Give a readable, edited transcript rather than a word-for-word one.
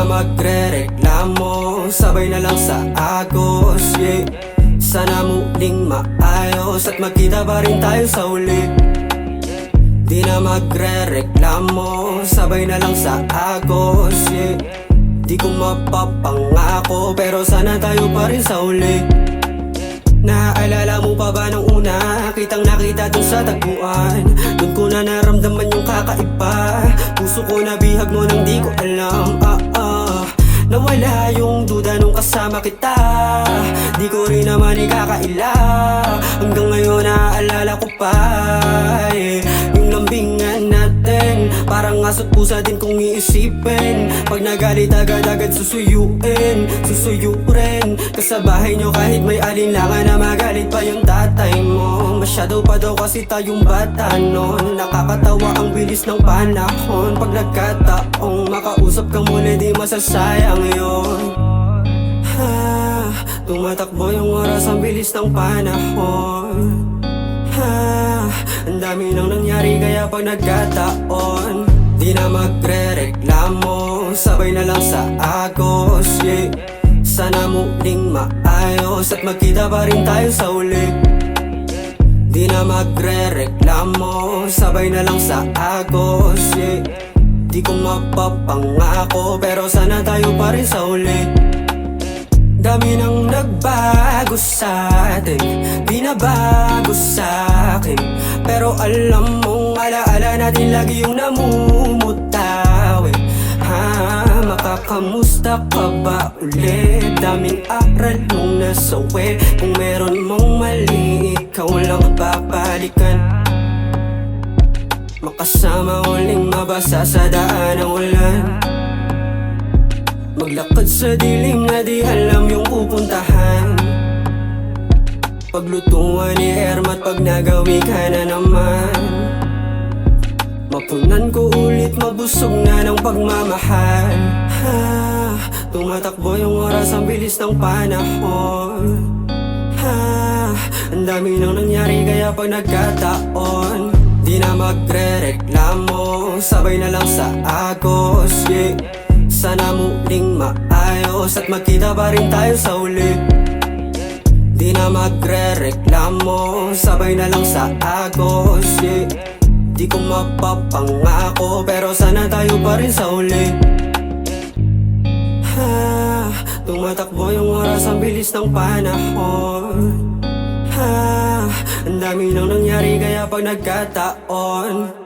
na magre-reklamo, sabay na lang sa agos, yeah. Sana muling maayos at magkita pa rin tayo sa uli. Di na magre-reklamo, sabay na lang sa agos, yeah. Di ko mapapangako, pero sana tayo pa rin sa uli. Naaalala mo pa ba nung una, kitang nakita dun sa tagpuan? Doon ko na naramdaman yung kakaiba. Puso ko nabihag mo nang di ko alam, nawala yung duda nung kasama kita. Di ko rin naman ikakaila. Hanggang ngayon naaalala ko pa, yung lambingan natin. Parang aso't pusa din kung iisipin. Pag nagalit agad-agad susuyuin, susuyurin ka sa bahay nyo kahit may alinlangan na magalit pa yung tatay mo. Masyado pa daw kasi tayong bata nun. Nakakatawa ang bilis ng panahon. Pag nagkataong makausap ka muna di masasayang yun. Tumatakbo yung oras, ang bilis ng panahon. Ang dami nang nangyari kaya pag nagkataon, di na magre-reklamo, sabay na lang sa agos, yeah. Sana muling maayos at magkita pa rin tayo sa uli. Di na magre-reklamo, sabay na lang sa agos, yeah. Di ko mapapangako, pero sana tayo pa rin sa uli. Dami nang nagbago sa atin, di na bago sa'kin. Pero alam mong alaala natin lagi yung namumutawi. Makakamusta ka ba ulit? Daming aral mong nasawi. Kung meron mong mali, ikaw lang babalikan. Makasama uling mabasa sa daan ng ulan. Maglakad sa dilim na di alam yung pupuntahan. Paglutuan ni Ermat pag nagawi ka na naman. Mapunan ko ulit, mabusog na ng pagmamahal. Tumatakbo yung oras, ang bilis ng panahon. Ang dami nang nangyari kaya pag nagkataon, di na magre-reklamo, sabay na lang sa agos, yeah. Sana muling maayos at magkita pa rin tayo sa uli. Di na magre-reklamo, sabay na lang sa agos, yeah. Di ko mapapangako, pero sana tayo pa rin sa uli. Tumatakbo yung oras, ang bilis ng panahon. Ang dami nang nangyari kaya pag nagkataon,